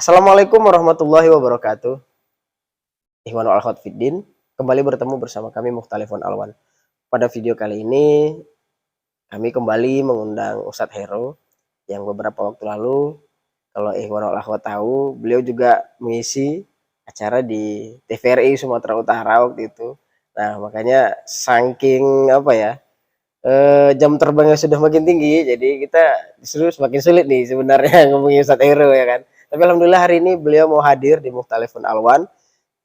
Assalamualaikum warahmatullahi wabarakatuh. Ikhwan wal akhwat fiddin, kembali bertemu bersama kami Mukhtalifun Alwan. Pada video kali ini kami kembali mengundang Ustadz Hero yang beberapa waktu lalu, kalau Ikhwan wal akhwat tahu, beliau juga mengisi acara di TVRI Sumatera Utara waktu itu. Nah, makanya saking jam terbangnya sudah makin tinggi, jadi kita disuruh semakin sulit nih sebenarnya ngomongin Ustadz Hero ya kan. Tapi alhamdulillah hari ini beliau mau hadir di Mukhtalifun Alwan.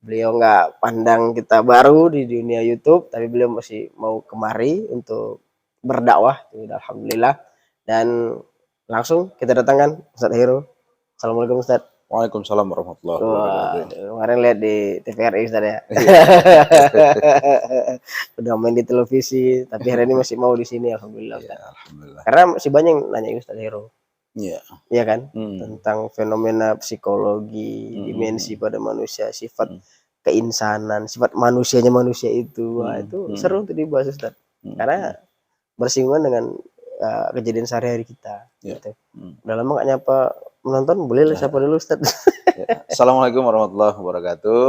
Beliau nggak pandang kita baru di dunia YouTube, tapi beliau masih mau kemari untuk berdakwah. Alhamdulillah. Dan langsung kita datangkan Ustadz Hero. Assalamualaikum Ustadz. Waalaikumsalam warahmatullahi wabarakatuh. Kemarin lihat di TVRI Ustadz ya. Udah main di televisi, tapi hari ini masih mau di sini, alhamdulillah. Ya, alhamdulillah. Karena masih banyak yang nanya Ustadz Hero. Iya. Iya kan? Tentang fenomena psikologi, dimensi pada manusia, sifat keinsanan, sifat manusianya manusia itu. Wah, itu seru untuk dibahas Ustadz. Karena bersinggungan dengan kejadian sehari-hari kita. Gitu. Udah lama gak nyapa menonton, boleh lah siapa dulu Ustadz. Ya. Assalamualaikum warahmatullahi wabarakatuh.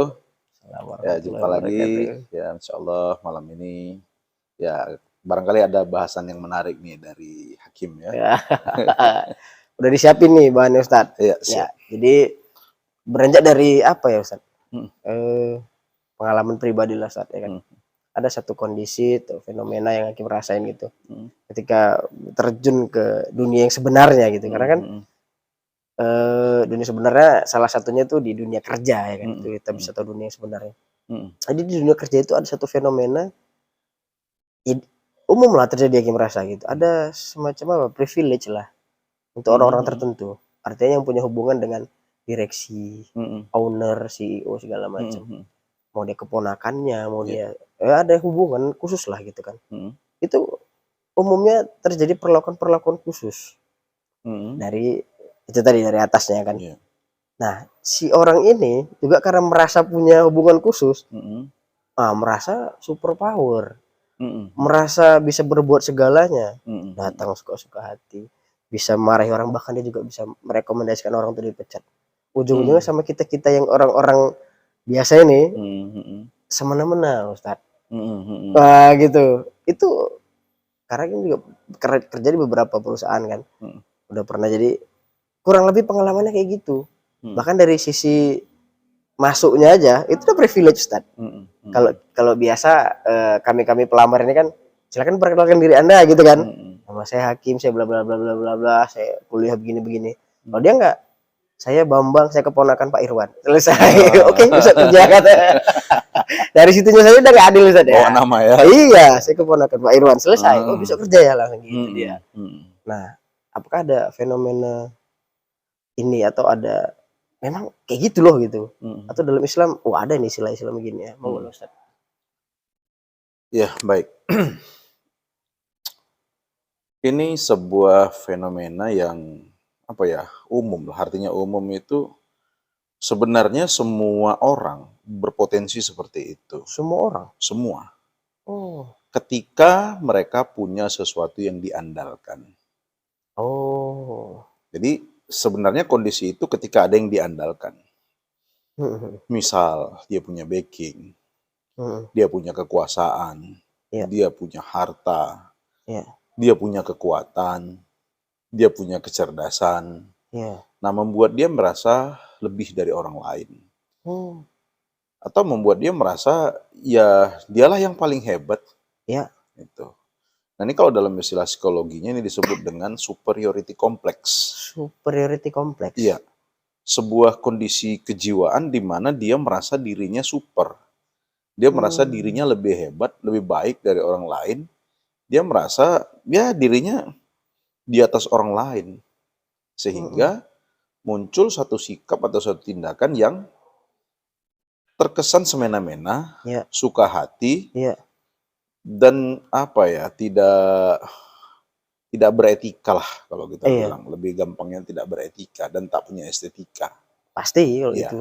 Ya, jumpa lagi. Ya, insyaallah malam ini ya barangkali ada bahasan yang menarik nih dari Hakim ya. Udah disiapin nih bahannya Ustadz. Ya, jadi beranjak dari apa ya Ustadz? Pengalaman pribadi lah Ustadz ya kan. Ada satu kondisi atau fenomena yang Hakim rasain gitu. Ketika terjun ke dunia yang sebenarnya gitu. Karena kan dunia sebenarnya salah satunya tuh di dunia kerja ya kan. Itu kita bisa tahu dunia yang sebenarnya. Jadi di dunia kerja itu ada satu fenomena umum lah terjadi Hakim rasa gitu. Ada semacam apa? Privilege lah untuk orang-orang tertentu. Artinya yang punya hubungan dengan direksi, owner, CEO segala macam. Mau dia keponakannya, mau dia ada hubungan khusus lah gitu kan. Itu umumnya terjadi perlakuan-perlakuan khusus dari itu tadi dari atasnya kan. Nah, si orang ini juga karena merasa punya hubungan khusus, merasa super power, merasa bisa berbuat segalanya, datang suka-suka hati, bisa marahi orang, bahkan dia juga bisa merekomendasikan orang untuk dipecat. Ujung-ujungnya sama kita yang orang-orang biasa ini semena-mena Ustadz. Wah gitu. Itu karena kan juga kerja di beberapa perusahaan kan. Udah pernah jadi kurang lebih pengalamannya kayak gitu. Bahkan dari sisi masuknya aja itu udah privilege Ustadz. Kalau biasa kami pelamar ini kan silakan perkenalkan diri Anda gitu kan. Nama saya Hakim, saya bla bla bla bla bla bla, saya kuliah begini-begini. Kalau dia enggak, saya Bambang, saya keponakan Pak Irwan. Selesai. Oke, bisa kerja kata. Dari situnya saya udah gak adil Ustaz ya. Oh, nama ya. Iya, saya keponakan Pak Irwan. Selesai. Oh, bisa kerja ya langsung gitu dia. Nah, apakah ada fenomena ini atau ada memang kayak gitu loh gitu. Atau dalam Islam, ada nih istilah Islam begini ya. Mau Ustaz? Ya, baik. Ini sebuah fenomena yang umum lah. Artinya umum itu sebenarnya semua orang berpotensi seperti itu. Semua orang? Semua. Oh. Ketika mereka punya sesuatu yang diandalkan. Oh. Jadi sebenarnya kondisi itu ketika ada yang diandalkan. Misal dia punya backing, dia punya kekuasaan, dia punya harta, dia punya kekuatan, dia punya kecerdasan. Nah, membuat dia merasa lebih dari orang lain. Atau membuat dia merasa ya dialah yang paling hebat. Gitu. Nah, ini kalau dalam istilah psikologinya ini disebut dengan superiority complex. Superiority complex? Iya. Sebuah kondisi kejiwaan di mana dia merasa dirinya super. Dia merasa dirinya lebih hebat, lebih baik dari orang lain. Dia merasa ya dirinya di atas orang lain. Sehingga muncul satu sikap atau satu tindakan yang terkesan semena-mena, suka hati, dan tidak beretika lah kalau kita bilang. Lebih gampangnya tidak beretika dan tak punya estetika. Pasti kalau itu.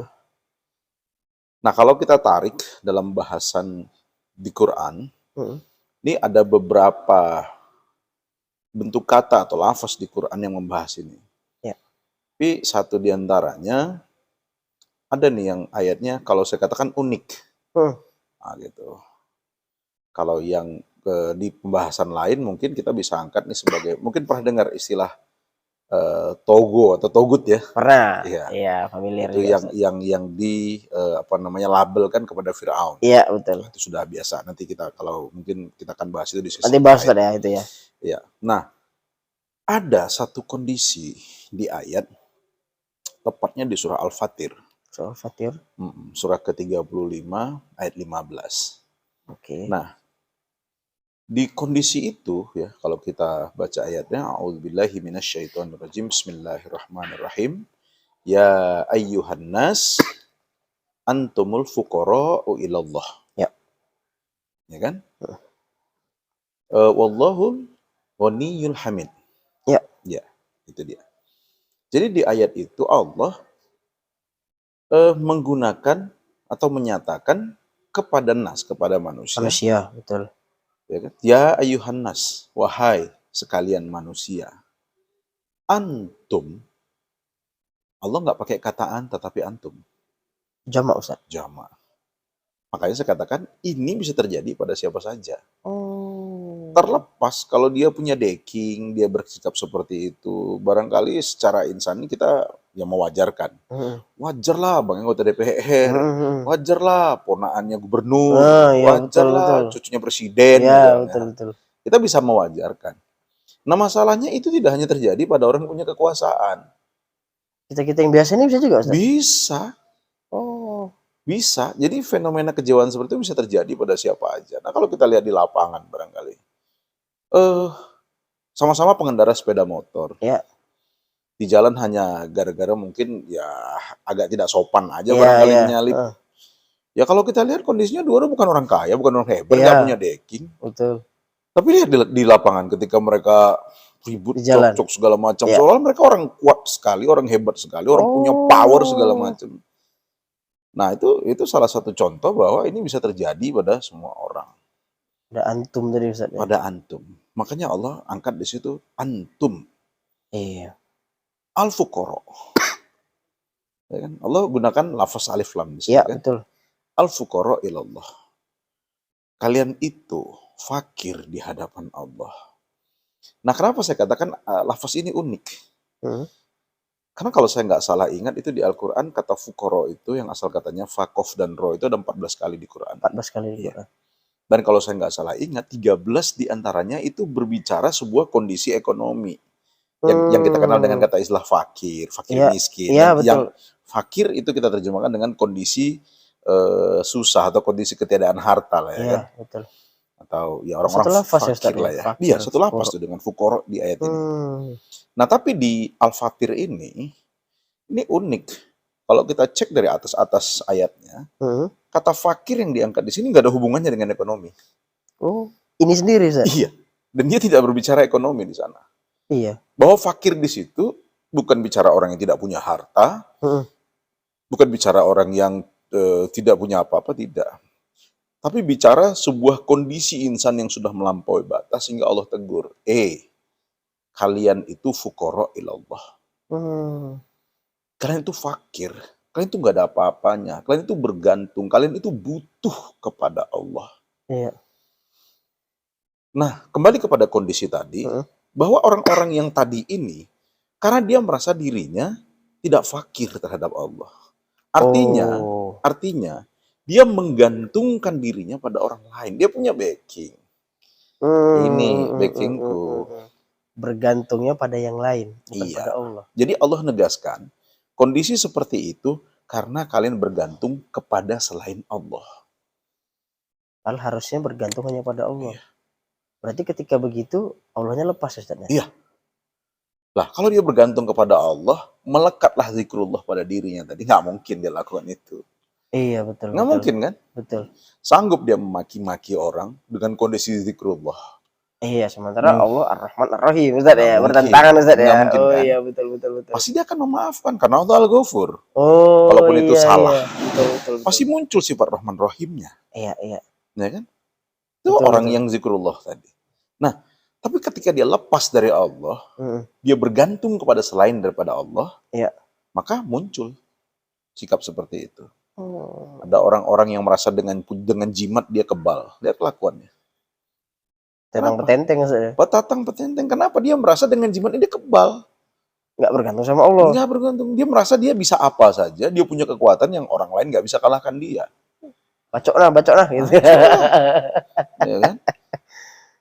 Nah, kalau kita tarik dalam bahasan di Quran, ini ada beberapa bentuk kata atau lafaz di Quran yang membahas ini. Tapi satu diantaranya ada nih yang ayatnya kalau saya katakan unik. Nah, gitu. Kalau yang di pembahasan lain mungkin kita bisa angkat nih sebagai, mungkin pernah dengar istilah Togo atau Togut ya? Pernah. Iya. Iya, familiar Itu juga. yang di labelkan kepada Firaun. Iya, betul. Nah, itu sudah biasa. Nanti kita kalau mungkin kita akan bahas itu di sesi Nanti bahas lain. ya itu ya. Iya. Nah, ada satu kondisi di ayat, tepatnya di surah Al-Fatir. Surah Al-Fatir. Surah ke-35 ayat 15. Oke. Nah, di kondisi itu ya, kalau kita baca ayatnya, a'udzubillahi minasyaitonirrajim, bismillahirrahmanirrahim. Ya ayyuhan nas antumul fuqara'u ilallah. Ya. Ya kan? Wallahu ghaniyul hamid. Ya. Ya, itu dia. Jadi di ayat itu Allah menggunakan atau menyatakan kepada nas, kepada manusia. Manusia, betul. Ya kan? Ya ayyuhan nas, wahai sekalian manusia. Antum, Allah nggak pakai kata anta tapi antum. Jamak, Ustaz. Jamak. Makanya saya katakan ini bisa terjadi pada siapa saja. Oh. Terlepas kalau dia punya decking, dia bersikap seperti itu, barangkali secara insani kita ya mewajarkan. Wajarlah bang anggota DPR, wajarlah ponaannya gubernur, ya, wajarlah betul. cucunya presiden. Ya, betul. Kita bisa mewajarkan. Nah masalahnya itu tidak hanya terjadi pada orang yang punya kekuasaan. Kita yang biasa ini bisa juga, Ustaz? Bisa. Oh. Bisa. Jadi fenomena kejiwaan seperti itu bisa terjadi pada siapa aja. Nah kalau kita lihat di lapangan barangkali. Sama-sama pengendara sepeda motor. Ya. Di jalan hanya gara-gara mungkin ya agak tidak sopan aja barangkali menyalip. Ya kalau kita lihat kondisinya dua bukan orang kaya, bukan orang hebat, nggak punya decking. Betul. Tapi lihat di lapangan ketika mereka ribut, cocok segala macam. Soalnya mereka orang kuat sekali, orang hebat sekali, orang punya power segala macam. Nah itu salah satu contoh bahwa ini bisa terjadi pada semua orang. Pada antum tadi, Ustaz. Pada antum. Makanya Allah angkat di situ antum. Iya. Al-fuqara. Ya kan? Allah gunakan lafaz alif lam di sini. Iya, kan? betul. Al-fuqara ilallah. Kalian itu fakir di hadapan Allah. Nah, kenapa saya katakan lafaz ini unik? Karena kalau saya nggak salah ingat itu di Al-Quran kata fuqara itu yang asal katanya fakof dan ro itu ada 14 kali di Quran. 14 kali di Quran. Dan kalau saya nggak salah ingat 13 diantaranya itu berbicara sebuah kondisi ekonomi. Yang kita kenal dengan kata istilah fakir miskin. Yang fakir itu kita terjemahkan dengan kondisi susah atau kondisi ketiadaan harta lah ya kan. Betul. Atau ya orang-orang fakir lah ya. Iya, satu lapas tuh dengan fukoro di ayat ini. Nah tapi di Al-Fatir ini unik. Kalau kita cek dari atas ayatnya, kata fakir yang diangkat di sini nggak ada hubungannya dengan ekonomi. Oh, ini sendiri, Ustaz? Iya. Dan dia tidak berbicara ekonomi di sana. Iya. Bahwa fakir di situ bukan bicara orang yang tidak punya harta, bukan bicara orang yang tidak punya apa-apa, tidak. Tapi bicara sebuah kondisi insan yang sudah melampaui batas sehingga Allah tegur, kalian itu fuqara ilallah. Kalian itu fakir, kalian itu nggak ada apa-apanya, kalian itu bergantung, kalian itu butuh kepada Allah. Iya. Nah, kembali kepada kondisi tadi, bahwa orang-orang yang tadi ini, karena dia merasa dirinya tidak fakir terhadap Allah. Artinya, dia menggantungkan dirinya pada orang lain. Dia punya backing. Ini backingku. Bergantungnya pada yang lain, bukan pada Allah. Jadi Allah negaskan, kondisi seperti itu karena kalian bergantung kepada selain Allah. Harusnya bergantung hanya pada Allah. Iya. Berarti ketika begitu, Allahnya lepas, Ustaz. Iya. Lah, kalau dia bergantung kepada Allah, melekatlah zikrullah pada dirinya tadi. Nggak mungkin dia lakukan itu. Iya, betul. Nggak mungkin kan? Betul. Sanggup dia memaki-maki orang dengan kondisi zikrullah. Iya, sementara Allah Ar-Rahman Ar-Rahim, Ustaz ya. Bertentangan, Ustaz ya. Mungkin, kan? Iya, betul. Pasti dia akan memaafkan, karena Allah Al-Ghafur. Walaupun itu salah. Betul. Pasti muncul sifat Rahman Rahimnya. Iya. Ya kan? Itu orang yang zikrullah tadi. Nah, tapi ketika dia lepas dari Allah, dia bergantung kepada selain daripada Allah, maka muncul sikap seperti itu. Ada orang-orang yang merasa dengan jimat dia kebal. Lihat kelakuannya. Tetang petenteng maksudnya. Petatang petenteng. Kenapa dia merasa dengan jimat ini dia kebal? Nggak bergantung sama Allah. Nggak bergantung. Dia merasa dia bisa apa saja. Dia punya kekuatan yang orang lain nggak bisa kalahkan dia. Bacok nah gitu. Ya kan?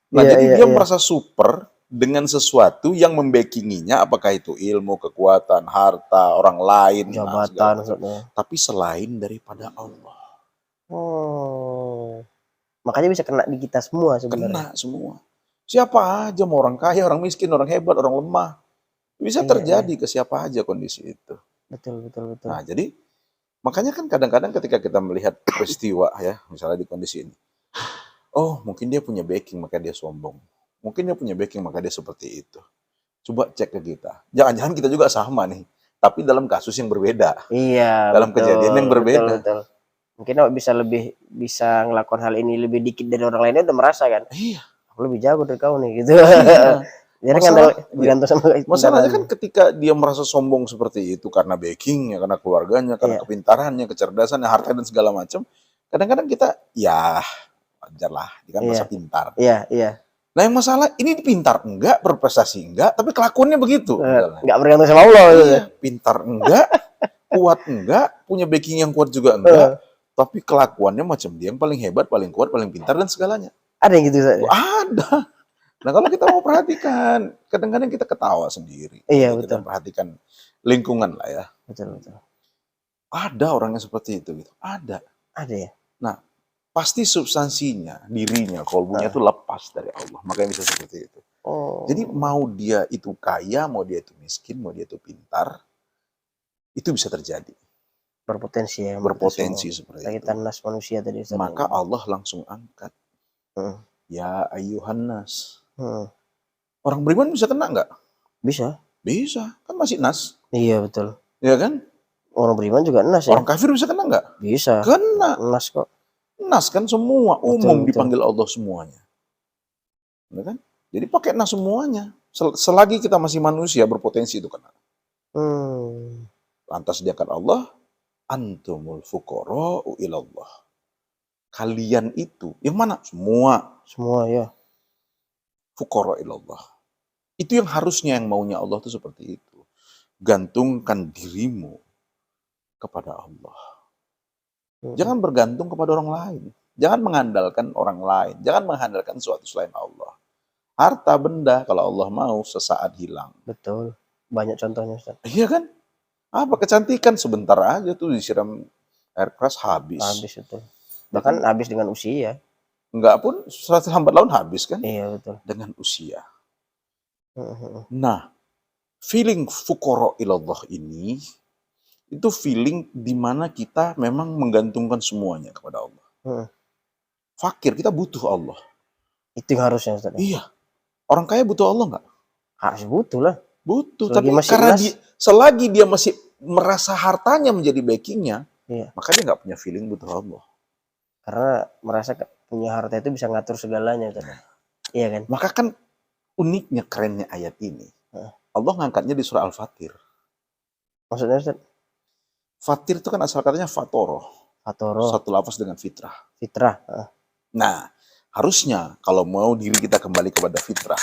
Nah, jadi dia merasa super dengan sesuatu yang membackinginya, apakah itu ilmu, kekuatan, harta, orang lain, jabatan, tapi selain daripada Allah. Makanya bisa kena di kita semua sebenarnya. Kena semua. Siapa aja, mau orang kaya, orang miskin, orang hebat, orang lemah. Bisa terjadi ke siapa aja kondisi itu. Betul. Nah, jadi makanya kan kadang-kadang ketika kita melihat peristiwa ya, misalnya di kondisi ini. Oh, mungkin dia punya backing maka dia sombong. Mungkin dia punya backing maka dia seperti itu. Coba cek ke kita. Jangan-jangan kita juga sama nih, tapi dalam kasus yang berbeda. Iya. Dalam kejadian yang berbeda. Betul. Mungkin bisa ngelakukan hal ini lebih dikit dari orang lainnya udah merasa kan. Iya. Aku lebih jago dari kau nih gitu. Iya. Jadi bergantung sama itu. Masalahnya kan ketika dia merasa sombong seperti itu karena backingnya, karena keluarganya, karena kepintarannya, kecerdasannya, harta dan segala macam. Kadang-kadang kita ya wajar lah, dia kan masa pintar. Iya. Nah yang masalah ini pintar enggak, berprestasi enggak, tapi kelakuannya begitu. Enggak bergantung sama Allah. Iya, pintar enggak, kuat enggak, punya backing yang kuat juga enggak, tapi kelakuannya macam dia yang paling hebat, paling kuat, paling pintar dan segalanya. Ada yang gitu saja? Ada. Nah kalau kita mau perhatikan, kadang-kadang kita ketawa sendiri. Iya, kita betul. perhatikan lingkungan lah ya. Betul. Ada orangnya seperti itu gitu. Ada ya. Nah, pasti substansinya, dirinya, kolbunya itu lepas dari Allah. Makanya bisa seperti itu. Jadi mau dia itu kaya, mau dia itu miskin, mau dia itu pintar, itu bisa terjadi. Berpotensi ya. Berpotensi seperti itu. Kaitan nas manusia tadi. Maka Allah langsung angkat. Ya ayuhan nas. Orang beriman bisa kena nggak? Bisa. Kan masih nas. Iya betul. Iya kan? Orang beriman juga nas ya. Orang kafir bisa kena nggak? Bisa. Kena. Nas kok. Nas kan semua, umum dipanggil Allah semuanya. Ya kan? Jadi pakai nas semuanya. Selagi kita masih manusia berpotensi itu kena. Lantas dia kata Allah, antumul fuqara'u ilallah. Kalian itu, yang mana? Semua ya. Fuqara ilallah. Itu yang harusnya yang maunya Allah itu seperti itu. Gantungkan dirimu kepada Allah. Jangan bergantung kepada orang lain. Jangan mengandalkan orang lain. Jangan mengandalkan sesuatu selain Allah. Harta benda kalau Allah mau sesaat hilang. Betul. Banyak contohnya Ustaz. Iya kan? Apa kecantikan sebentar aja tuh disiram air keras habis. Habis itu. Bahkan habis dengan usia. Enggak pun 100 lambat laun habis kan? Iya betul. Dengan usia. Nah, feeling fuqara ilallah ini itu feeling di mana kita memang menggantungkan semuanya kepada Allah. Fakir, kita butuh Allah. Itu yang harusnya Ustaz. Iya. Orang kaya butuh Allah nggak? Harus butuh lah. Butuh, tapi karena selagi dia masih merasa hartanya menjadi backingnya, maka dia nggak punya feeling butuh Allah. Karena merasa punya harta itu bisa ngatur segalanya. Iya kan? Maka kan uniknya, kerennya ayat ini. Allah ngangkatnya di surah Al-Fatir. Maksudnya Ustaz? Fatir itu kan asal katanya fatoro. Satu lafaz dengan fitrah. Nah, harusnya kalau mau diri kita kembali kepada fitrah,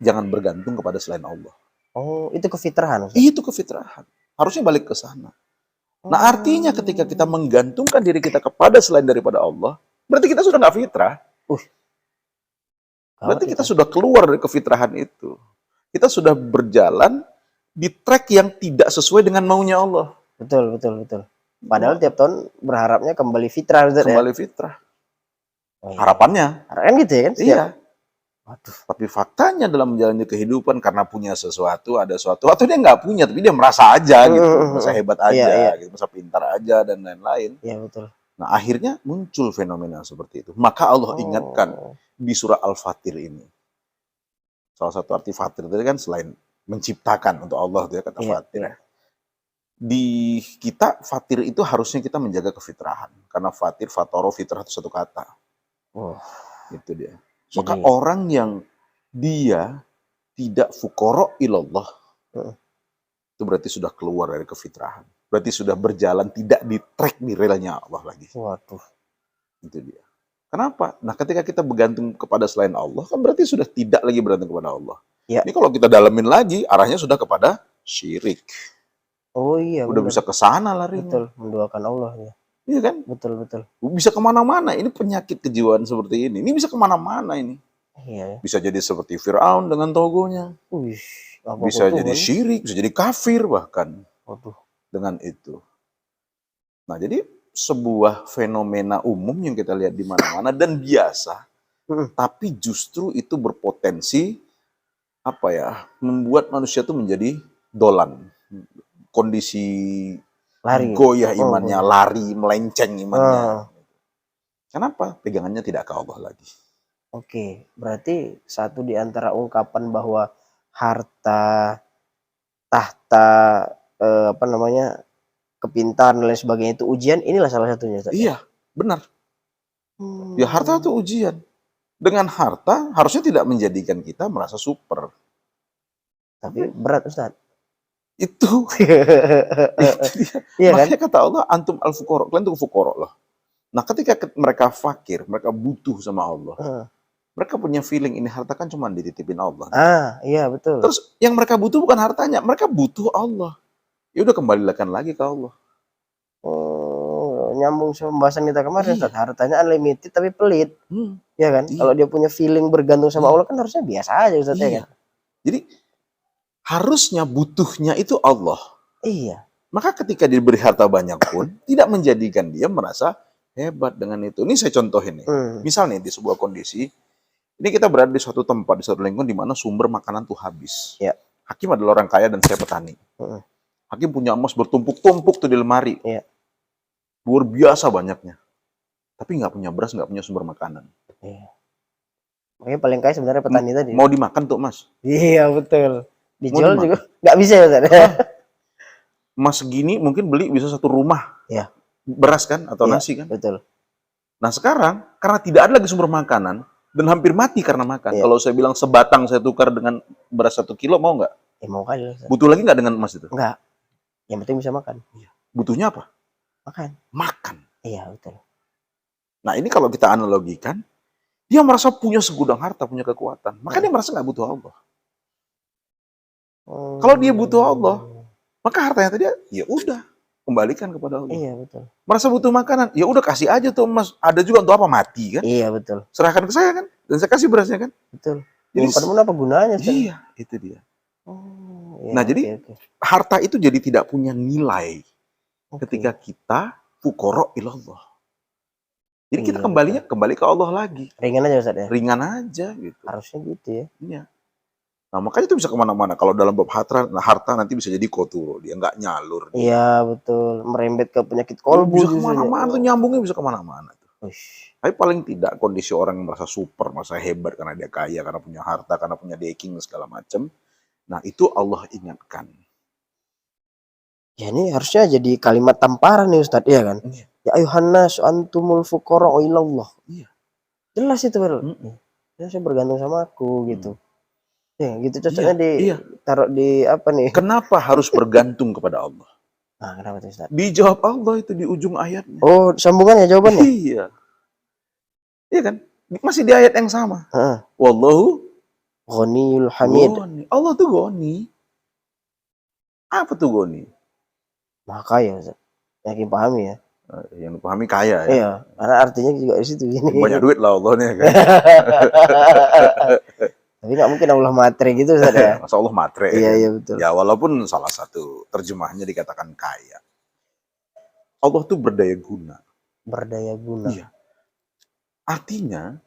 jangan bergantung kepada selain Allah. Oh, itu kefitrahan? Itu kefitrahan. Harusnya balik ke sana. Nah, artinya ketika kita menggantungkan diri kita kepada selain daripada Allah, berarti kita sudah nggak fitrah. Berarti kita sudah keluar dari kefitrahan itu. Kita sudah berjalan di track yang tidak sesuai dengan maunya Allah. Betul. Padahal tiap tahun berharapnya kembali fitrah. Kembali fitrah. Harapannya. Harapan gitu ya kan? Iya. Waduh. Tapi faktanya dalam menjalani kehidupan karena punya sesuatu, ada sesuatu, atau dia nggak punya, tapi dia merasa aja gitu, merasa hebat aja, gitu, merasa pintar aja dan lain-lain. Iya betul. Nah akhirnya muncul fenomena seperti itu. Maka Allah ingatkan di surah Al-Fatir ini. Salah satu arti fatir tadi kan selain menciptakan untuk Allah, dia kata fatir. Di kita fatir itu harusnya kita menjaga kefitrahan, karena fatir, fatoro, fitrah itu satu kata. Itu dia. Maka orang yang dia tidak fuqara ilallah, itu berarti sudah keluar dari kefitrahan. berarti sudah berjalan tidak di track di relnya Allah lagi. Waduh. Itu dia. Kenapa? Nah, ketika kita bergantung kepada selain Allah, kan berarti sudah tidak lagi bergantung kepada Allah. Ya. Ini kalau kita dalamin lagi, arahnya sudah kepada syirik. Oh iya. Udah bisa ke sana larinya. Betul, menduakan Allah ya. Iya kan? Betul. Bisa kemana-mana. Ini penyakit kejiwaan seperti ini. Ini bisa kemana-mana ini. Iya. Bisa jadi seperti Fir'aun dengan togonya. Bisa jadi syirik, bisa jadi kafir bahkan. Waduh. Dengan itu. Nah, jadi sebuah fenomena umum yang kita lihat di mana-mana dan biasa, tapi justru itu berpotensi membuat manusia itu menjadi dolan, kondisi lari, goyah imannya, lari, melenceng imannya. Kenapa? Pegangannya tidak ke Allah lagi. Oke, berarti satu di antara ungkapan bahwa harta, tahta, kepintaran dan lain sebagainya itu ujian, inilah salah satunya. Ustaz. Iya, benar. Ya, harta itu ujian. Dengan harta harusnya tidak menjadikan kita merasa super. Tapi berat, Ustaz. Itu. Iya, makanya kan? Kata Allah, antum al-fuqara, kalian itu fuqara loh. Nah, ketika mereka fakir, mereka butuh sama Allah. Mereka punya feeling ini harta kan cuma dititipin Allah. Iya betul. Terus yang mereka butuh bukan hartanya, mereka butuh Allah. Ya udah kembalikan lagi ke Allah. Nyambung sama pembahasan kita kemarin, Ustaz. Hartanya unlimited tapi pelit. Ya kan? Kalau dia punya feeling bergantung sama Allah kan harusnya biasa aja, Ustaz. Ya kan? Jadi harusnya butuhnya itu Allah. Iya. Maka ketika diberi harta banyak pun tidak menjadikan dia merasa hebat dengan itu. Ini saya contohin nih. Misalnya di sebuah kondisi, ini kita berada di suatu tempat, di suatu lingkungan di mana sumber makanan tuh habis. Ya. Hakim adalah orang kaya dan saya petani. Hakim punya emas bertumpuk-tumpuk tuh di lemari. Iya. Luar biasa banyaknya. Tapi nggak punya beras, nggak punya sumber makanan. Iya. Makanya paling kaya sebenarnya petani tadi. Mau dimakan tuh emas. Iya betul. Dijual juga nggak bisa ya. Emas segini mungkin beli bisa satu rumah. Ya. Beras kan atau nasi kan. Betul. Nah sekarang karena tidak ada lagi sumber makanan dan hampir mati karena makan. Kalau saya bilang sebatang saya tukar dengan beras 1 kilo mau nggak? Mau kali. Butuh lagi nggak dengan emas itu? Enggak. Yang penting bisa makan. Butuhnya apa? Makan. Iya betul. Nah ini kalau kita analogikan, dia merasa punya segudang harta, punya kekuatan. Maka dia merasa nggak butuh Allah. Kalau dia butuh Allah, maka hartanya tadi ya udah kembalikan kepada Allah. Iya betul. Merasa butuh makanan, ya udah kasih aja tuh emas. Ada juga untuk apa mati kan? Iya betul. Serahkan ke saya kan, dan saya kasih berasnya kan? Betul. Jadi apa gunanya? Iya, itu dia. Ya, nah jadi harta itu jadi tidak punya nilai ketika kita fuqara ilallah. Jadi kita kembali ke Allah lagi. Ringan aja Ustaz ya? Ringan aja gitu. Harusnya gitu ya. Iya. Nah makanya itu bisa kemana-mana. Kalau dalam bab harta nanti bisa jadi koturo. Dia nggak nyalur. Iya betul. Merembet ke penyakit kolbu. Bisa kemana-mana tuh, nyambungnya bisa kemana-mana tuh. Tapi paling tidak kondisi orang yang merasa super, merasa hebat karena dia kaya, karena punya harta, karena punya decking segala macam. Nah itu Allah ingatkan. Ya ini harusnya jadi kalimat tamparan nih Ustadz, ya kan? Iya. Ya ayuhannas antumul fuqara ilallah. Iya. Jelas itu betul. Ya saya bergantung sama aku gitu. Ya gitu cocoknya taruh di apa nih? Kenapa harus bergantung kepada Allah? Nah, kenapa tuh Ustadz? Dijawab Allah itu di ujung ayatnya. Oh, sambungannya jawabannya? Iya. Iya kan? Masih di ayat yang sama. Wallahu Ghaniyul Hamid. Allah tuh Ghani. Apa tuh Ghani? Maka ya, yakin pahami ya. Yang dipahami kaya ya. Iya, karena artinya juga di situ gini. Banyak duit lah Allah nih kan. Tapi nggak mungkin Allah matre gitu Ustaz ya. Masa Allah matre. Iya, iya betul. Ya walaupun salah satu terjemahnya dikatakan kaya. Allah tuh berdaya guna. Berdaya guna. Iya. Artinya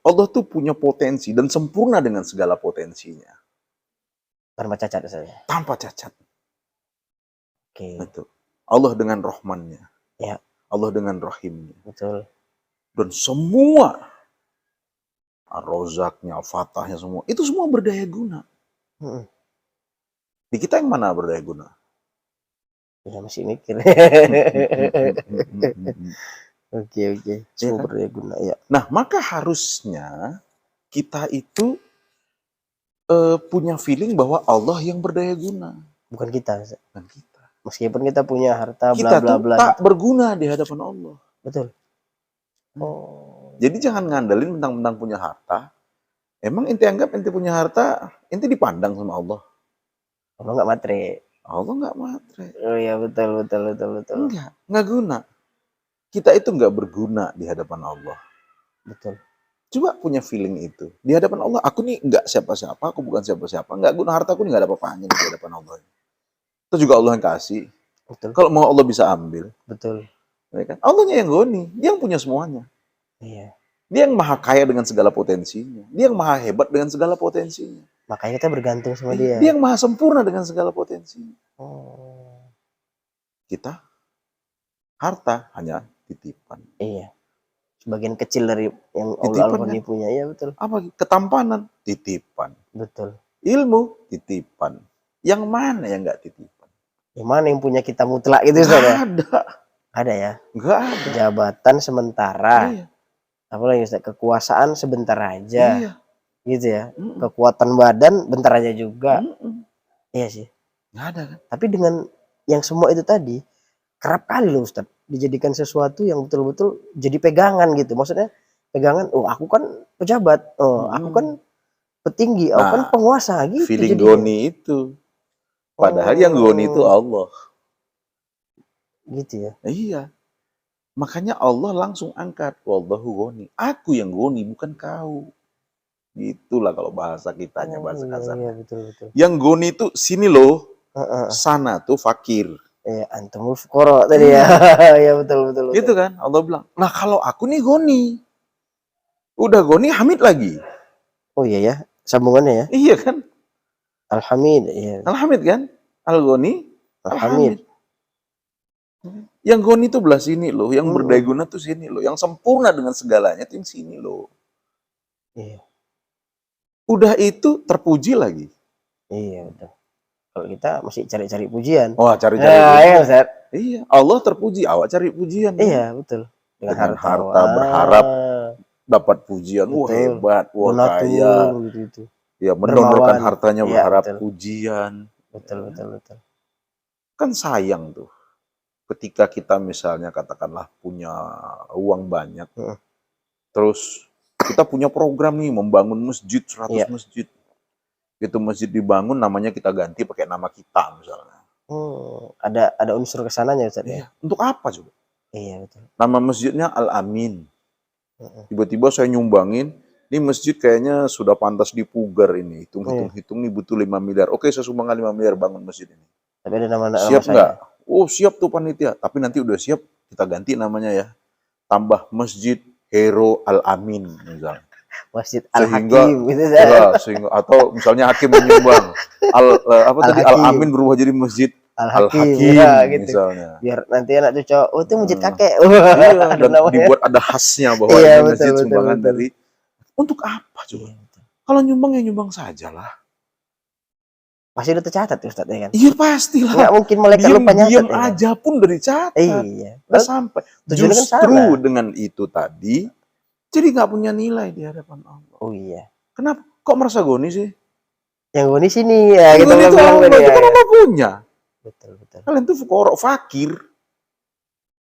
Allah tuh punya potensi dan sempurna dengan segala potensinya. Tanpa cacat saya. Tanpa cacat. Oke. Betul. Allah dengan Rahmannya. Ya. Allah dengan Rahimnya. Betul. Dan semua Ar-Razaknya, Fatahnya semua, itu semua berdaya guna. Di kita yang mana berdaya guna? Ya masih mikir. Oke. Semua berdaya guna ya. Nah, maka harusnya kita itu punya feeling bahwa Allah yang berdaya guna. Bukan kita, Ustaz. Bukan kita. Meskipun kita punya harta Kita bla bla tuh bla tak gitu. berguna di hadapan Allah. Betul. Oh. Jadi jangan ngandelin mentang-mentang punya harta. Emang ente anggap ente punya harta, ente dipandang sama Allah? Allah nggak matre. Allah nggak matre. Oh iya, betul. Nggak guna. Kita itu nggak berguna di hadapan Allah. Betul. Coba punya feeling itu. Di hadapan Allah, aku nih nggak siapa-siapa, aku bukan siapa-siapa. Nggak guna, hartaku nih nggak ada apa-apanya di hadapan Allah. Itu juga Allah yang kasih. Betul. Kalau mau Allah bisa ambil. Betul. Ya kan? Allahnya yang goni, dia yang punya semuanya. Iya. Dia yang maha kaya dengan segala potensinya. Dia yang maha hebat dengan segala potensinya. Makanya kita bergantung sama dia. Dia yang maha sempurna dengan segala potensinya. Oh. Kita harta hanya titipan. Iya. Sebagian kecil dari yang Allah Al-Ghani punya. Iya, betul. Apa? Ketampanan, titipan. Betul. Ilmu, titipan. Yang mana yang nggak titipan? Yang mana yang punya kita mutlak itu, Ustaz? Nggak ada. Ada ya? Nggak ada. Jabatan sementara. Iya. Apalagi Ustaz? Kekuasaan sebentar aja. Iya. Gitu ya. Kekuatan badan bentar aja juga. Iya sih. Nggak ada kan? Tapi dengan yang semua itu tadi, kerap kali loh Ustaz, dijadikan sesuatu yang betul-betul jadi pegangan gitu. Maksudnya pegangan, oh aku kan pejabat, oh aku kan petinggi, aku kan penguasa gitu. Feeling goni itu. Padahal yang goni itu Allah. Gitu ya. Iya. Makanya Allah langsung angkat, wallahu goni. Aku yang goni, bukan kau. Itulah kalau bahasa kitanya, bahasa kasarnya. Iya, betul. Yang goni itu sini loh, sana tuh fakir. Iya, antumul fuqara tadi ya. Iya, betul. Gitu kan, Allah bilang. Nah kalau aku nih goni. Udah goni, hamid lagi. Oh iya ya, sambungannya ya. Iya kan. Alhamid, iya. Alhamid kan, al-goni, alhamid. Yang goni itu belah sini loh, yang berdaya guna tuh sini loh, yang sempurna dengan segalanya tuh yang sini loh. Iya. Udah itu terpuji lagi. Iya betul. Kalau kita masih cari-cari pujian. Oh, cari-cari pujian. Iya, Ustaz. Iya, Allah terpuji, awak cari pujian. Iya, betul. Dengan harta berharap dapat pujian. Wah, hebat, wah kaya. Gitu. Ya, mendonorkan hartanya berharap pujian. Betul. Kan sayang tuh. Ketika kita misalnya katakanlah punya uang banyak. Terus kita punya program nih membangun masjid 100 masjid. Itu masjid dibangun namanya kita ganti pakai nama kita misalnya. Ada unsur kesananya Ustaz ya. Untuk apa coba? Iya betul. Nama masjidnya Al-Amin. Tiba-tiba saya nyumbangin, ini masjid kayaknya sudah pantas dipugar ini. Hitung-hitung nih butuh 5 miliar. Oke, saya sumbangkan 5 miliar bangun masjid ini. Tapi ada nama siap nggak? Oh siap tuh panitia. Tapi nanti udah siap kita ganti namanya ya. Tambah Masjid Hero Al-Amin misalnya. Masjid Al-Hakim gitu ya. Sehingga atau misalnya hakim menyumbang Al-Amin berubah jadi Masjid Al-Hakim ya, gitu. Misalnya. Biar nanti anak cucu, oh itu masjid kakek. Iya, dan dibuat ada khasnya bahwa ini masjid sumbangan dari. Untuk apa coba? Kalau nyumbang ya nyumbang sajalah. Pasti udah tercatat ya Ustaz ya kan? Iya pastilah. Nggak mungkin malaikat lupa nyatet. Diam aja pun udah dicatat. Iya. Udah sampai. Justru dengan itu tadi, jadi nggak punya nilai di hadapan Allah. Oh iya. Kenapa? Kok merasa goni sih? Yang goni sini ya. Kita bilang tadi ya. Kan Allah punya. Betul. Kalian tuh fuqara, fakir.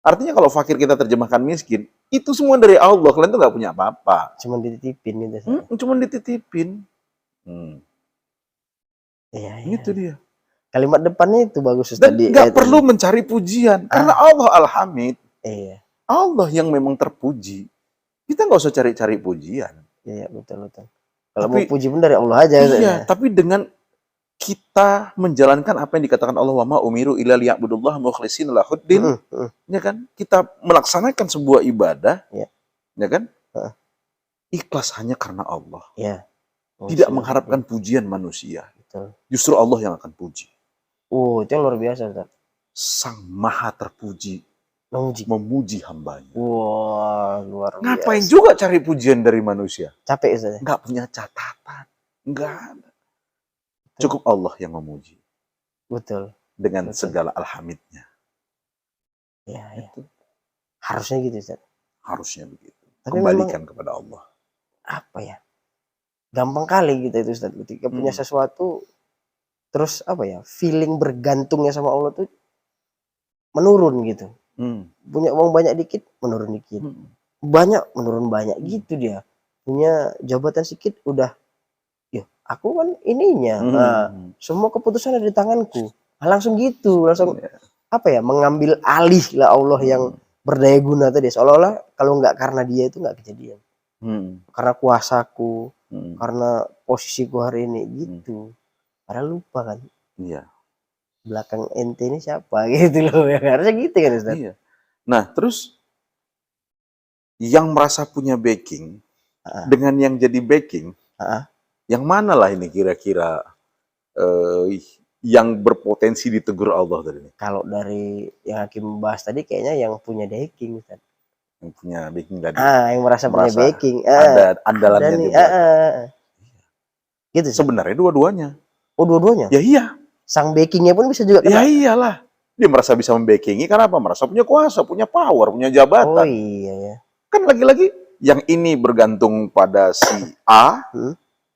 Artinya kalau fakir kita terjemahkan miskin, itu semua dari Allah. Kalian tuh nggak punya apa-apa. Cuma dititipin gitu. Cuma dititipin. Iya. Itu dia. Kalimat depannya itu bagus Ustaz. Dan nggak perlu mencari pujian. Karena Allah Al-Hamid. Iya. Allah yang memang terpuji. Kita nggak usah cari-cari pujian. Iya, betul. Kalau mau puji pun dari Allah aja. Iya, tapi dengan kita menjalankan apa yang dikatakan Allah, wa ma umiru illa liya'budullaha mukhlishina lahuddin. Ya kan? Kita melaksanakan sebuah ibadah. Ya kan? Ikhlas hanya karena Allah. Iya. Tidak mengharapkan pujian manusia. Betul. Justru Allah yang akan puji. Oh, itu luar biasa Ustaz. Sang Maha terpuji memuji hambanya. Wah, luar biasa. Ngapain juga cari pujian dari manusia? Capek Ustaz. Nggak punya catatan. Nggak ada. Cukup Allah yang memuji. Betul. Dengan segala alhamidnya. Ya. Harusnya gitu Ustaz. Harusnya begitu. Tapi kembalikan kepada Allah. Apa ya? Gampang kali kita itu Ustaz. Ketika punya sesuatu, Terus apa ya, feeling bergantungnya sama Allah tuh menurun gitu. Punya uang banyak dikit, menurun dikit. Banyak, menurun banyak gitu dia. Punya jabatan sedikit udah, ya aku kan ininya. Nah, semua keputusan ada di tanganku. Nah, langsung gitu, langsung apa ya, mengambil alih lah Allah yang berdaya guna tadi. Seolah-olah kalau nggak karena dia itu nggak kejadian. Karena kuasaku, karena posisiku hari ini gitu. Padahal lupa kan. Iya. Belakang ente ini siapa gitu loh. Ya harusnya gitu kan Ustaz. Iya. Nah, terus yang merasa punya backing dengan yang jadi backing, yang mana lah ini kira-kira yang berpotensi ditegur Allah tadi? Kalau dari yang Hakim bahas tadi kayaknya yang punya backing Ustaz. Yang punya backing tadi. Yang merasa punya backing. Ada andalannya di belakang. Gitu. Sebenarnya dua-duanya. Oh, dua-duanya? Ya iya. Sang backingnya pun bisa juga kena. Ya iyalah. Dia merasa bisa membackingi karena apa? Merasa punya kuasa, punya power, punya jabatan. Oh iya ya. Kan lagi-lagi yang ini bergantung pada si A,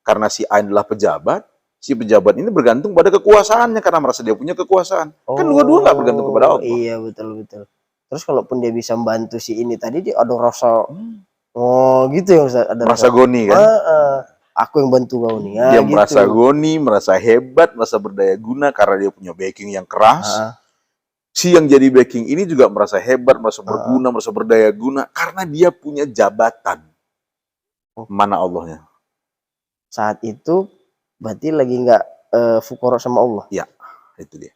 karena si A adalah pejabat, si pejabat ini bergantung pada kekuasaannya karena merasa dia punya kekuasaan. Kan dua-dua nggak bergantung kepada Allah. Iya, betul-betul. Terus kalaupun dia bisa membantu si ini tadi, dia ada rasa, gitu ya Ustaz. Ada merasa goni kan? Aku yang bantu kau nih. Dia gitu. Merasa goni, merasa hebat, merasa berdaya guna karena dia punya backing yang keras. Si yang jadi backing ini juga merasa hebat, merasa berguna, merasa berdaya guna karena dia punya jabatan. Mana Allahnya? Saat itu berarti lagi nggak fukoro sama Allah. Ya, itu dia.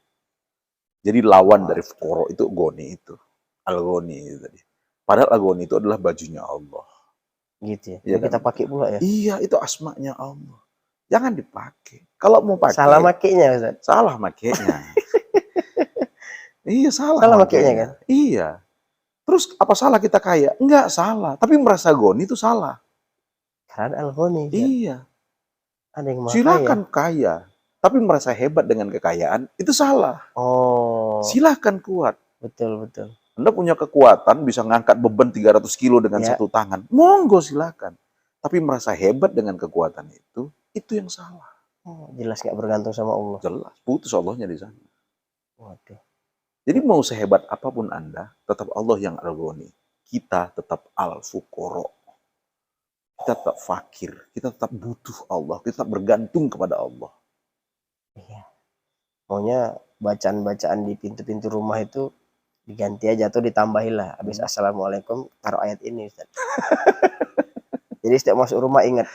Jadi lawan dari fukoro itu goni itu. Al-goni itu tadi. Padahal al-goni itu adalah bajunya Allah. Gitu ya. Ya kan? Kita pakai pula ya. Iya, itu asmanya Allah. Jangan dipakai. Kalau mau pakai. Salah makainya Ustaz. Salah makainya. Iya, salah makainya kan? Iya. Terus apa salah kita kaya? Enggak salah. Tapi merasa goni itu salah. Karena al-goni. Iya. Ada yang silakan kaya. Tapi merasa hebat dengan kekayaan, itu salah. Silakan kuat. Betul, betul. Anda punya kekuatan, bisa ngangkat beban 300 kilo dengan satu tangan. Monggo silakan. Tapi merasa hebat dengan kekuatan itu yang salah. Jelas nggak bergantung sama Allah. Jelas, putus Allahnya di sana. Waduh. Jadi mau sehebat apapun Anda, tetap Allah yang al-ghani. Kita tetap al-fuqara. Kita tetap fakir, kita tetap butuh Allah, kita tetap bergantung kepada Allah. Iya. Maunya bacaan-bacaan di pintu-pintu rumah itu diganti aja atau ditambahin lah. Habis assalamualaikum taruh ayat ini Ustaz. Jadi setiap masuk rumah ingat,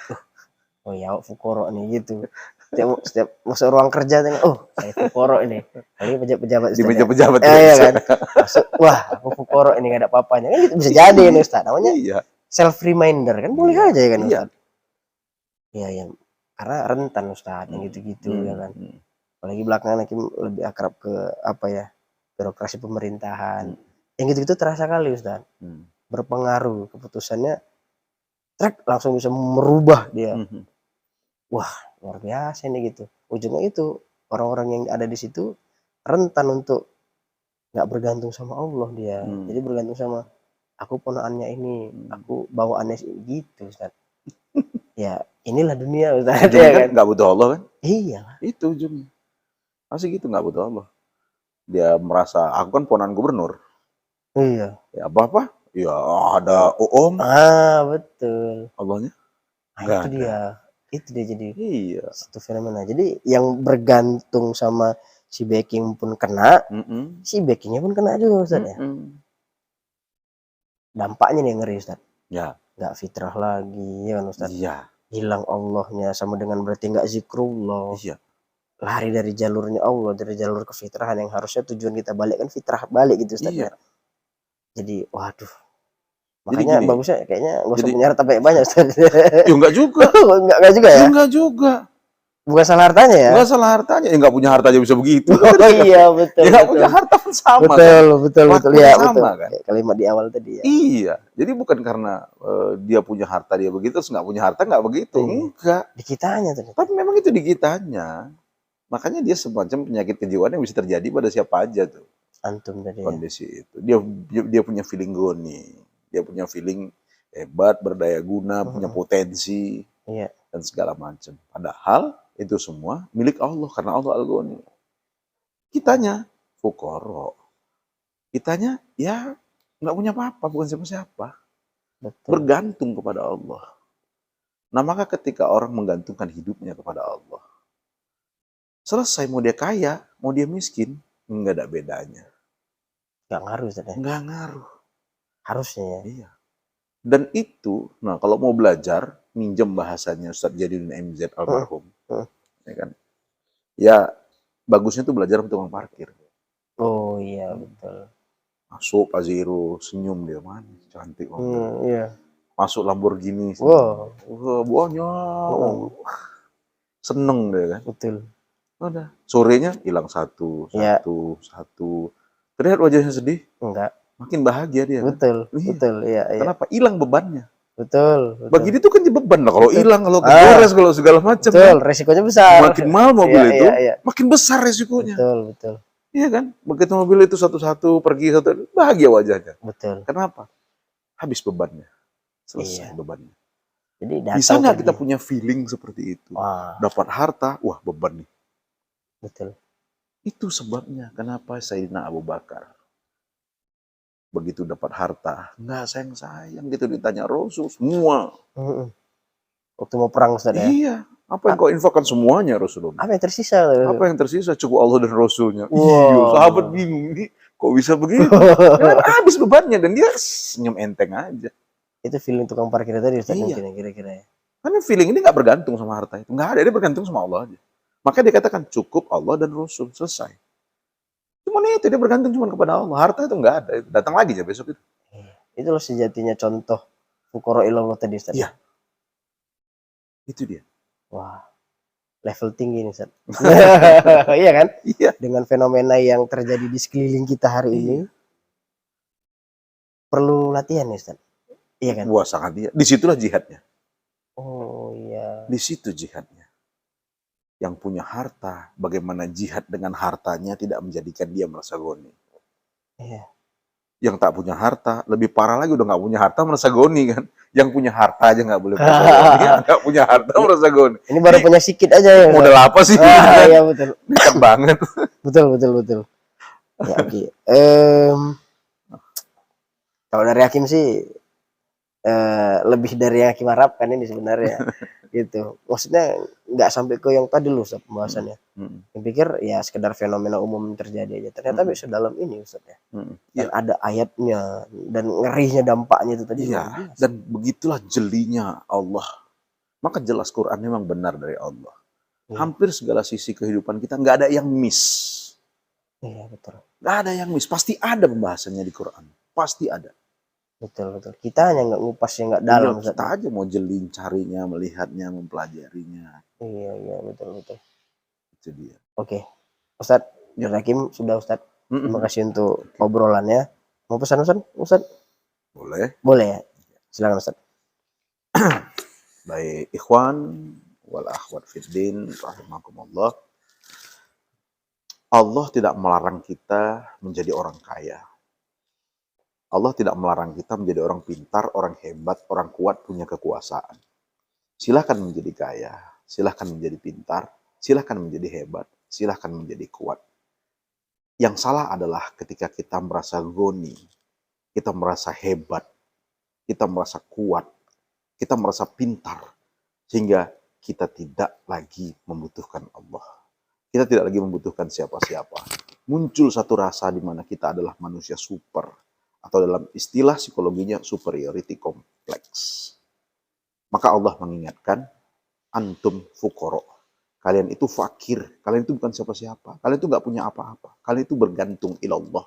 oh ya fukoro nih gitu. Setiap masuk ruang kerja tengok, saya fukoro ini. Ini pejabat-pejabat di pejabat iya kan. Masuk, wah aku fukoro ini gak ada apa-apanya. Kan gitu bisa jadi ini Ustaz. Namanya self reminder kan boleh aja ya kan Ustaz. Iya ya. Karena rentan Ustaz yang gitu-gitu ya kan. Apalagi belakangan Hakim lebih akrab ke apa ya, birokrasi pemerintahan. Yang gitu-gitu terasa kali Ustaz. Berpengaruh keputusannya langsung bisa merubah dia. Wah, luar biasa ini gitu. Ujungnya itu orang-orang yang ada di situ rentan untuk nggak bergantung sama Allah dia. Jadi bergantung sama aku ponakannya ini, aku bawaannya gitu Ustaz. Ya, inilah dunia Ustaz. Ya kan nggak butuh Allah kan? Iya. Itu ujungnya. Masih gitu nggak butuh Allah. Dia merasa aku kan ponakan gubernur. Iya. Ya apa-apa? Ya ada Om. Betul. Allahnya? Itu dia jadi satu fenomena. Jadi yang bergantung sama si backing pun kena, si backingnya pun kena juga Ustaz ya. Dampaknya nih ngeri Ustaz. Ya. Nggak fitrah lagi ya kan Ustaz. Iya. Hilang Allahnya sama dengan berarti nggak zikrullah. Iya. Lari dari jalurnya Allah, dari jalur kefitrahan yang harusnya tujuan kita balik kan fitrah balik gitu Ustaz ya. Jadi waduh. Makanya bagusnya kayaknya nggak usah punya harta banyak Ustaz. Ya enggak juga. Enggak juga ya? Enggak juga. Bukan salah hartanya ya? Bukan salah hartanya. Ya enggak punya harta aja bisa begitu. Iya betul. Ya enggak punya harta pun sama. Betul. Ya sama betul. Kan? Kalimat di awal tadi ya. Iya. Jadi bukan karena dia punya harta dia begitu, terus enggak punya harta enggak begitu. Enggak. Di kitanya tuh. Tapi memang itu di kitanya. Makanya dia semacam penyakit kejiwaan yang bisa terjadi pada siapa aja tuh. Antum tadi. Kondisi itu. Dia punya feeling goni. Dia punya feeling hebat, berdaya guna, punya potensi, dan segala macam. Padahal Itu semua milik Allah karena Allah Al-Ghani. Kitanya fuqara. Kitanya ya nggak punya apa-apa, bukan siapa-siapa. Bergantung kepada Allah. Nah, maka ketika orang menggantungkan hidupnya kepada Allah, selesai mau dia kaya, mau dia miskin, nggak ada bedanya. Nggak ngaruh, Ustaz ya? Nggak ngaruh. Harusnya ya. Iya. Dan itu, nah kalau mau belajar, minjem bahasanya Ustadz Jadiluddin MZ almarhum, ya kan? Ya, bagusnya tuh belajar sama tukang parkir. Oh iya, betul. Masuk Pajero, senyum dia, manis, cantik. Iya. Masuk Lamborghini, wow, banyak. Seneng dia kan. Betul. Udah, sorenya hilang satu. Terlihat wajahnya sedih? Enggak. Makin bahagia dia. Betul, kan? betul, iya. Kenapa? Hilang bebannya. Betul. Bagi dia itu kan beban lah. Kalau hilang, kalau kegores, kalau segala macam. Betul, kan? resikonya besar. Makin mahal mobil itu, makin besar resikonya. Betul. Iya kan? Begitu mobil itu satu-satu pergi satu, bahagia wajahnya. Betul. Kenapa? Habis bebannya. Selesai bebannya. Jadi bisa nggak kita punya feeling seperti itu? Dapat harta, wah beban nih. Betul. Itu sebabnya kenapa Sayyidina Abu Bakar begitu dapat harta, nggak sayang-sayang gitu, ditanya Rasul semua. Waktu mau perang, Ustaz ya? Iya. Apa yang kau infakkan semuanya Rasulullah? Apa yang tersisa? Apa yang tersisa? Cukup Allah dan Rasulnya. Wow. Iya, sahabat bingung ini kok bisa begitu? Habis bebannya dan dia senyum enteng aja. Itu feeling tukang parkir tadi, Ustaz, mungkin kira-kira ya. Karena feeling ini nggak bergantung sama harta itu. Nggak ada, dia bergantung sama Allah aja. Maka dia katakan cukup Allah dan Rasul, selesai. Cuman itu, dia bergantung cuma kepada Allah. Harta itu nggak ada, datang lagi ya besok itu. Itu loh sejatinya contoh fuqara ilallah tadi, Ustaz. Iya. Itu dia. Wah, level tinggi nih, Ustaz. Iya kan? Iya. Dengan fenomena yang terjadi di sekeliling kita hari ini, perlu latihan nih, Ustaz. Iya kan? Wah, sangat dia. Disitulah jihadnya. Oh iya. Di situ jihadnya. Yang punya harta, bagaimana jihad dengan hartanya tidak menjadikan dia merasa goni. Iya. Yang tak punya harta, lebih parah lagi, udah nggak punya harta merasa goni kan. Yang punya harta aja nggak boleh merasa goni. Yang nggak punya harta merasa goni. Ini baru punya sedikit aja ya. Model apa sih? Iya betul. Dekat banget. Betul. Ya, oke. Kalau dari Hakim sih lebih dari yang Hakim harapkan ini sebenarnya. Gitu. Maksudnya nggak sampai ke yang tadi loh, Ustaz, pembahasannya. Yang pikir ya sekedar fenomena umum terjadi aja. Ternyata bisa dalam ini, Ustaz ya. Dan ada ayatnya dan ngerinya dampaknya itu tadi. Iya. Dan begitulah jelinya Allah. Maka jelas Quran memang benar dari Allah. Hampir segala sisi kehidupan kita nggak ada yang miss. Iya betul. Nggak ada yang miss. Pasti ada pembahasannya di Quran. Pasti ada. Betul. Kita hanya nggak ngupasnya, nggak dalam. Kita aja mau jeli carinya, melihatnya, mempelajarinya. Iya betul. Itu dia. Oke, Ustadz, Hakim sudah, Ustadz. Terima kasih untuk obrolannya. Mau pesan Ustadz? Boleh ya. Silakan, Ustadz. Baik, ikhwan wal akhwat fiddin rahimakumullah. Allah tidak melarang kita menjadi orang kaya. Allah tidak melarang kita menjadi orang pintar, orang hebat, orang kuat, punya kekuasaan. Silahkan menjadi kaya, silahkan menjadi pintar, silahkan menjadi hebat, silahkan menjadi kuat. Yang salah adalah ketika kita merasa goni, kita merasa hebat, kita merasa kuat, kita merasa pintar, sehingga kita tidak lagi membutuhkan Allah. Kita tidak lagi membutuhkan siapa-siapa. Muncul satu rasa di mana kita adalah manusia super, atau dalam istilah psikologinya superiority complex. Maka Allah mengingatkan, antum fuqara. Kalian itu fakir, kalian itu bukan siapa-siapa, kalian itu nggak punya apa-apa, kalian itu bergantung ilallah,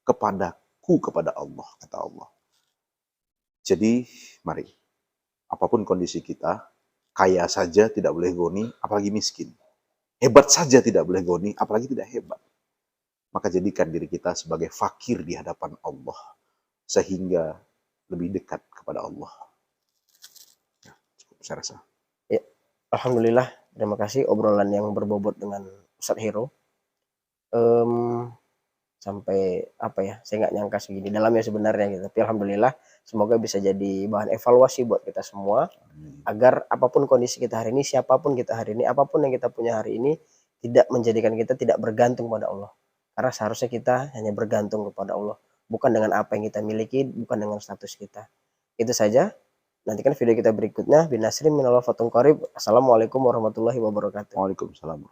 kepadaku, kepada Allah, kata Allah. Jadi, mari, apapun kondisi kita, kaya saja tidak boleh goni, apalagi miskin. Hebat saja tidak boleh goni, apalagi tidak hebat. Maka jadikan diri kita sebagai fakir di hadapan Allah, sehingga lebih dekat kepada Allah. Ya, cukup saya rasa. Ya, alhamdulillah, terima kasih obrolan yang berbobot dengan Ustadz Hero. sampai apa ya, saya nggak nyangka segini dalamnya sebenarnya gitu. Tapi alhamdulillah semoga bisa jadi bahan evaluasi buat kita semua agar apapun kondisi kita hari ini, siapapun kita hari ini, apapun yang kita punya hari ini tidak menjadikan kita tidak bergantung pada Allah. Karena seharusnya kita hanya bergantung kepada Allah, bukan dengan apa yang kita miliki, bukan dengan status kita. Itu saja. Nantikan video kita berikutnya. Binasrim minallah fatum qarib. Assalamualaikum warahmatullahi wabarakatuh. Waalaikumsalam.